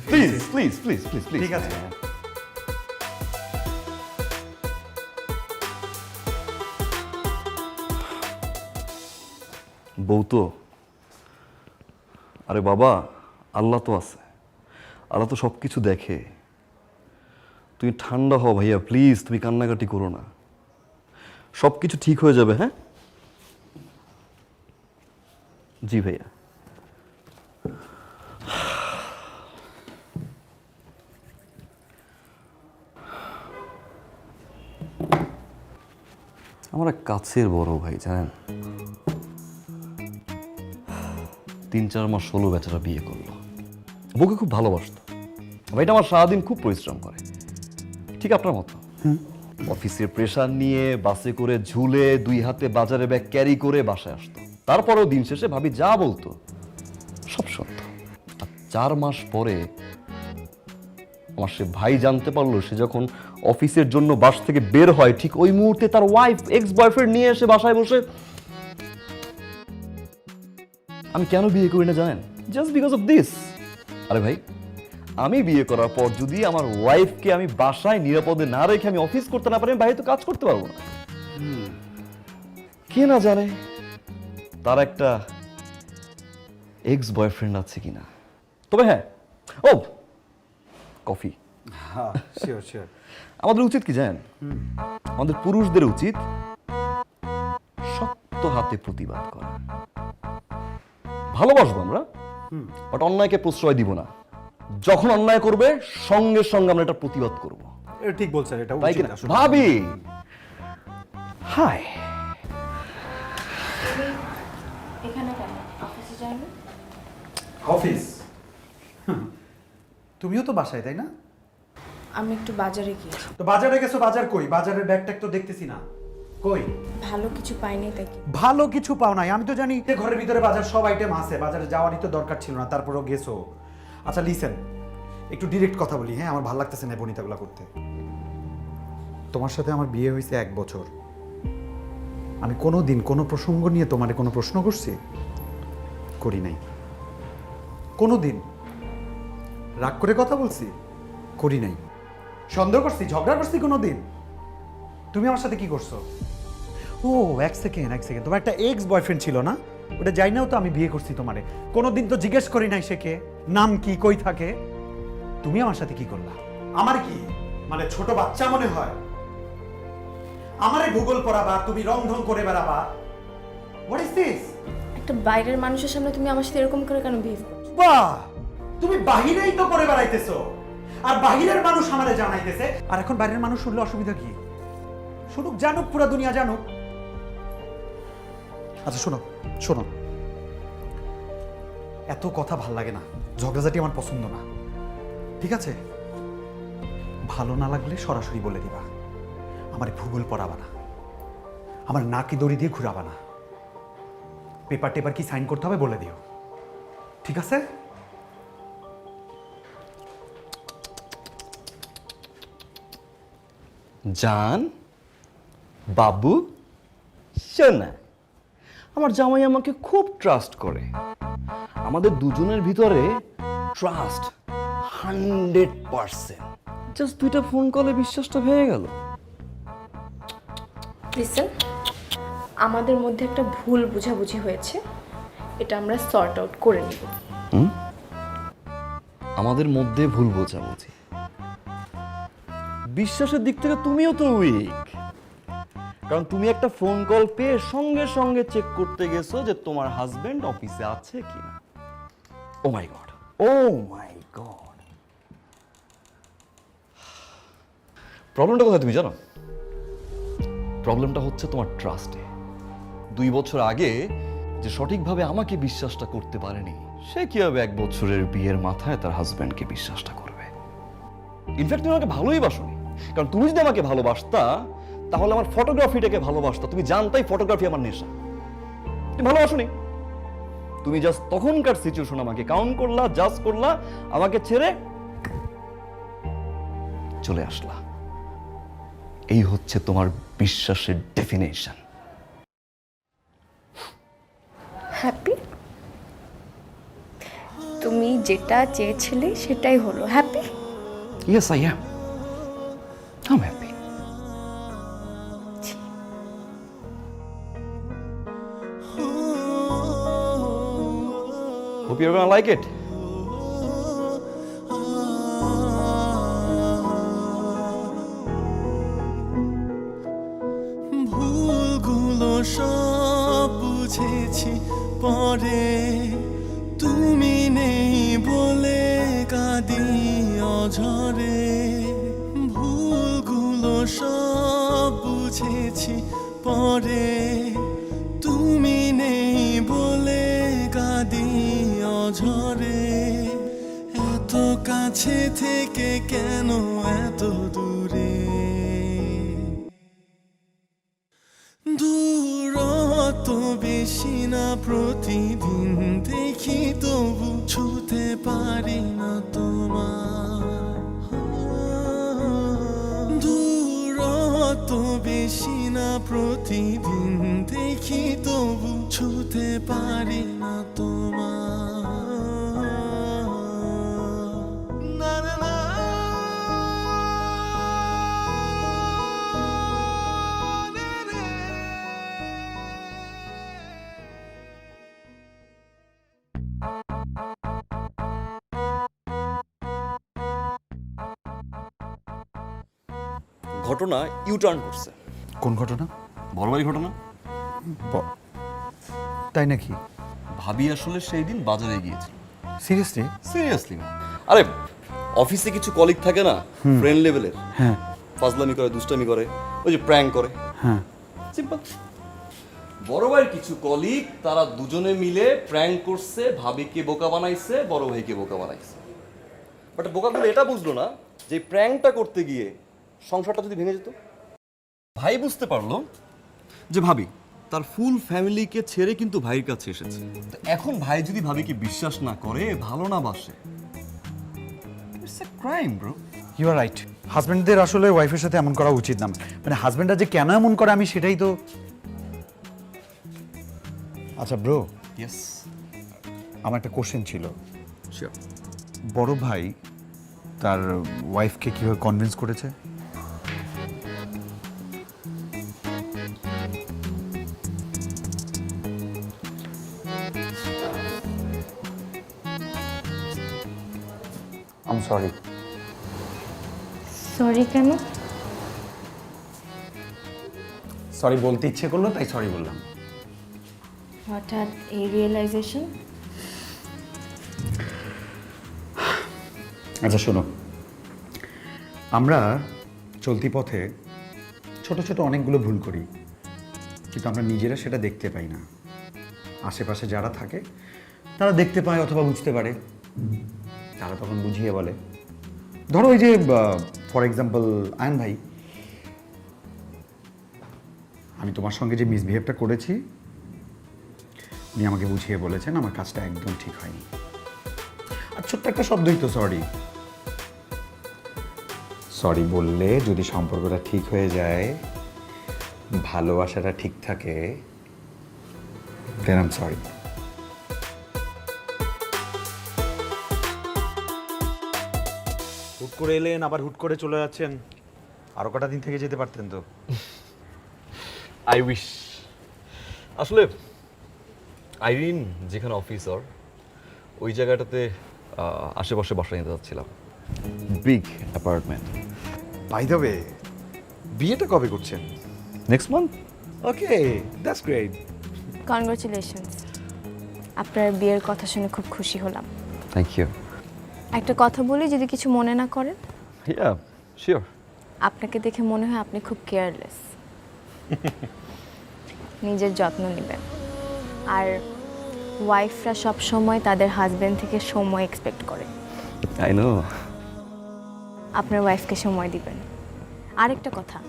Please please please please please. ঠিক আছে। বউ তো, আরে বাবা, আল্লাহ তো আছে, আল্লাহ তো সব কিছু দেখে। তুমি ঠান্ডা হও ভাইয়া, প্লিজ, তুমি কান্নাকাটি করো না, সব কিছু ঠিক হয়ে যাবে। হ্যাঁ জি ভাইয়া। আমার এক কাছের বড় ভাই, জানেন, 3-4 মাস হলো বেচারা বিয়ে করলো, বউকে খুব ভালোবাসতো। ভাইটা আমার সারাদিন খুব পরিশ্রম করে, ঠিক আপনার মতো। অফিসের প্রেশার নিয়ে বাসে করে ঝুলে 2 হাতে বাজারে ব্যাগ ক্যারি করে বাসায় আসতো। তারপরেও দিন শেষে ভাবি যা বলতো সব সত্য। আর 4 মাস পরে আমার সে ভাই জানতে পারলো, সে যখন অফিসের জন্য বাস থেকে বের হয়, ঠিক ওই মুহূর্তে তার ওয়াইফ এক্স বয়ফ্রেন্ড নিয়ে এসে বাসায় বসে। আমি কেন বিয়ে করি না জানেন? Just because of this. আরে ভাই, আমি বিয়ে করার পর যদি আমার ওয়াইফকে আমি বাসায় নিরাপদে না রেখে আমি অফিস করতে না পারি, আমি বাইরে তো কাজ করতে পারবো না। কে না জানে তার একটা এক্স বয়ফ্রেন্ড আছে কিনা। তবে হ্যাঁ, ও কফি। হ্যাঁ, শিওর শিওর। আমাদের উচিত কি জানেন? আমাদের পুরুষদের উচিত শক্ত হাতে প্রতিবাদ করা। ভালোবাসবো আমরা, বাট অন্যায়কে প্রশ্রয় দিব না। যখন অন্যায় করবে সঙ্গে সঙ্গে আমরা এটা প্রতিবাদ করব। এটা ঠিক বলছেন, এটা তাই উচিত কিনা আসলে। ভাবি? হাই, এখানে কেন অফিসে যাইনি? অফিস? তুমিও তো বাসায়, তাই না? আমি একটু বাজারে গিয়েছি, তো বাজারে গেছো, বাজার কই? বাজারের ব্যাগট্যাগ তো দেখতেছি না, কই? ভালো কিছু পাইনি তাই কি? ভালো কিছু পাও নাই, আমি তো জানি যে ঘরের ভিতরে বাজার সব আইটেম আছে, বাজারে যাওয়ারই তো দরকার ছিল না, তারপরেও গেছো। আচ্ছা লিসেন, একটু ডিরেক্ট কথা বলি, হ্যাঁ? আমার ভালো লাগতেছে না বনিতাগুলো করতে। তোমার সাথে আমার বিয়ে হয়েছে 1 বছর, আমি কোনো দিন কোনো প্রসঙ্গ নিয়ে তোমারে কোনো প্রশ্ন করছি? করি নাই। কোনো দিন রাগ করে কথা বলছি? করি নাই। সন্দেহ করছি, ঝগড়া করছি কোনো দিন? তুমি আমার সাথে কি করছো? ও এক সেকেন্ড, তোমার একটা এক্স বয়ফ্রেন্ড ছিল না? ওটা যাই নাও তো, আমি বিয়ে করছি তোমারে। কোনোদিন তো জিজ্ঞেস করি নাই সে কে, নাম কি, কই থাকে। তুমি আমার সাথে কি করলা? আমার কি মানে ছোট বাচ্চা মনে হয়? আমারে ভূগোল পড়াবা, তুমি রং ঢং করে বেড়াবা? What is this? একটা বাইরের মানুষের সামনে তুমি আমার সাথে এরকম করে কেন বিহেভ করছো? বাহ, তুমি বাহিরেই তো করে বেড়াইতেছো, আর বাহিরের মানুষ আমারে জানাইতেছে। আর এখন বাইরের মানুষ শুনলে অসুবিধা কি? শুনুক, জানুক, পুরো দুনিয়া জানুক। আচ্ছা শোনো শোনো, এত কথা ভাল লাগে না, ঝগড়াঝাটি আমার পছন্দ না, ঠিক আছে? ভালো না লাগলে সরাসরি বলে দিবা। আমার ভূগোল পড়াবা না, আমার নাকি দড়ি দিয়ে ঘুরাবা না। পেপার টেপার কি সাইন করতে হবে বলে দিও, ঠিক আছে? জান, বাবু, শোনা, আমার জামাই আমাকে খুব ট্রাস্ট করে। আমাদের দুজনের ভিতরে ট্রাস্ট 100%। জাস্ট 2টা ফোন কলে বিশ্বাসটা ভেঙে গেল। লিসেন, আমাদের মধ্যে একটা ভুল বোঝাবুঝি হয়েছে, এটা আমরা সর্ট আউট করে নিব। আমাদের মধ্যে ভুল বোঝাবুঝি? বিশ্বাসের দিক থেকে তুমিও তো উইক, কারণ তুমি একটা ফোন কল পেয়ে সঙ্গে সঙ্গে চেক করতে গেছো যে তোমার হাজবেন্ড অফিসে আছে কিনা। ও my god, O my god. প্রবলেমটা কোথায় তুমি জানো? প্রবলেমটা হচ্ছে তোমার ট্রাস্টে। 2 বছর আগে যে সঠিকভাবে আমাকে বিশ্বাসটা করতে পারেনি, সে কিভাবে 1 বছরের বিয়ের মাথায় তার হাজবেন্ডকে বিশ্বাসটা করবে? ইনফ্যাক্ট তুমি আমাকে ভালোই বাসনি, কারণ তুমি যদি আমাকে ভালোবাসতা তাহলে আমার ফটোগ্রাফিটাকে ভালোবাসতা। তুমি জানতাই ফটোগ্রাফি আমার নেশা, তুমি ভালোবাসনি। তুমি জাস্ট তখনকার সিচুয়েশন আমাকে কাউন্ট করলা, জাজ করলা, আমাকে ছেড়ে চলে আসলা। এই হচ্ছে তোমার বিশ্বাসের ডেফিনেশন। হ্যাপি? তুমি যেটা চেয়েছিলে সেটাই হলো, happy? Yes, I am. I'm happy. Hope you're gonna like it. ভুলগুলো সব বুঝেছি পরে, তুমি নেই বলে কাঁদি অঝরে। ভুলগুলো সব বুঝেছি পরে, তুমি নেই বলে কাঁদি অঝরে। এত কাছে থেকে কেন এত দূরে? দূরত্ব বেশি না প্রতিদিন দেখি, তবু ছুতে পারি না তোমার। দূরত্ব বেশি না প্রতিদিন দেখি, তবু ছুতে পারি না তোমার। না না না। ঘটনা ইউটার্ন করছে। কোন ঘটনা? বড়বাড়ি ঘটনা। তাই নাকি? ভাবি আসলে সেই দিন বাজারে গিয়েছিল, সিরিয়াসলি? সিরিয়াসলি না। আরে অফিসে কিছু কলিগ থাকে না ফ্রেন্ড লেভেলের, হ্যাঁ ফাজলামি করে, দুষ্টামি করে, ওই যে প্র্যাঙ্ক করে, হ্যাঁ। সিম্পল। বড় ভাইয়ের কিছু কলিগ তারা দুজনে মিলে প্র্যাঙ্ক করছে, ভাবিকে বোকা বানাইছে, বড় ভাইকে বোকা বানাইছে। বাট বোকাগুলো এটা বুঝলো না যে প্র্যাঙ্কটা করতে গিয়ে সংসারটা যদি ভেঙে যেত। ভাই বুঝতে পারলো যে ভাবি তার ফুল ফ্যামিলিকে ছেড়ে কিন্তু ভাইয়ের কাছে এসেছে। তো এখন ভাই যদি ভাবিকে বিশ্বাস না করে, ভালো না বাসে, it's a crime bro. You are right. হাজব্যান্ডদের আসলে ওয়াইফের সাথে এমন করা উচিত না। মানে হাজব্যান্ডরা যে কেন এমন করে আমি সেটাই তো। আচ্ছা ব্রো, ইয়েস, আমার একটা কোশ্চেন ছিল। শিওর। বড় ভাই তার ওয়াইফকে কিভাবে কনভিন্স করেছে? I am sorry. সরি কেন? সরি বলতে ইচ্ছে করলো তাই সরি বললাম। হঠাৎ এই রিয়েলাইজেশন? আচ্ছা শোনো, আমরা চলতি পথে ছোট ছোট অনেকগুলো ভুল করি, কিন্তু আমরা নিজেরা সেটা দেখতে পাই না। আশেপাশে যারা থাকে তারা দেখতে পায় অথবা বুঝতে পারে, তারা তখন বুঝিয়ে বলে। ধরো ওই যে ফর এক্সাম্পল আয়ন ভাই, আমি তোমার সঙ্গে যে মিসবিহেভটা করেছি, উনি আমাকে বুঝিয়ে বলেছেন আমার কাজটা একদম ঠিক হয়নি। আর ছোট্ট একটা শব্দই তো সরি। সরি বললে যদি সম্পর্কটা ঠিক হয়ে যায়, ভালোবাসাটা ঠিক থাকে, দেন আই এম সরি। হুট করে এলেন, আবার হুট করে চলে যাচ্ছেন। আরো কটা দিন থেকে যেতে পারতেন তো। I wish. আসলে আইরিন যেখানে অফিসার, ওই জায়গাটাতে আশেপাশে বাসা নিতে যাচ্ছিলাম, big apartment. By the way, বিয়েটা কবে করছেন? Next month. Okay, that's great. Congratulations, আপনার বিয়ের কথা শুনে খুব খুশি হলাম। Thank you. একটা কথা বলি, যদি কিছু মনে না করেন। Yeah sure. আপনাকে দেখে মনে হয় আপনি খুব কেয়ারলেস। নিজের যত্ন নেবেন। আর ওয়াইফরা সব সময় তাদের হাজবেন্ড থেকে সময় এক্সপেক্ট করে। I know. আপনার ওয়াইফকে সময় দিবেন। আরেকটা কথা,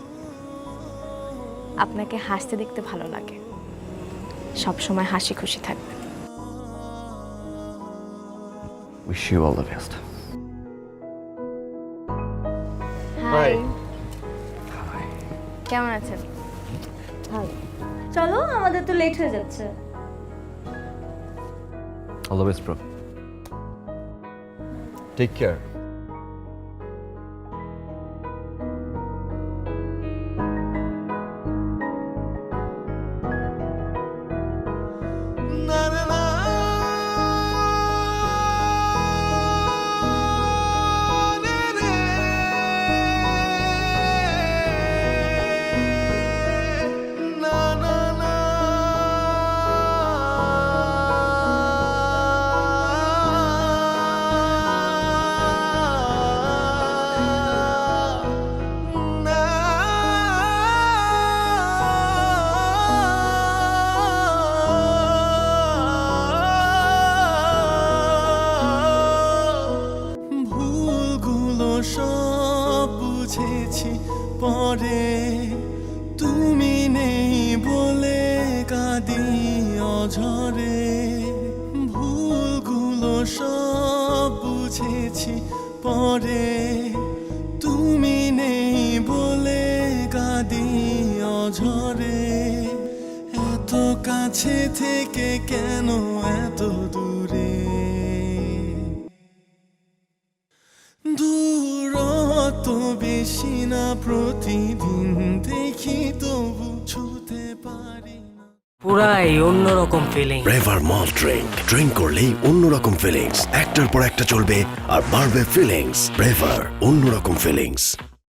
আপনাকে হাসতে দেখতে ভালো লাগে, সব সময় হাসি খুশি থাকবেন। Wish you all the best. Hi, কেমন আছেন? চলো, আমাদের তো লেট হয়ে যাচ্ছে। All the best bro. Take care. না না না রে রে না না না ভুলগুলো সব বুঝেছি পরে, তুমি নেই বলে কাঁদি অঝরে। ভুলগুলো সব বুঝেছি পরে, তুমি নেই বলে কাঁদি অঝরে। এত কাছে থেকে কেন এত দূরে, দূরত্ব বেশি না প্রতিদিন দেখি তবু ছুতে পারি না। পুরাই অন্যরকম ফিলিং। ব্রেভার মল ড্রিঙ্ক। ড্রিঙ্ক করলেই অন্যরকম ফিলিংস। একটার পর একটা চলবে আর বাড়বে ফিলিংস। ব্রেভার, অন্যরকম ফিলিংস।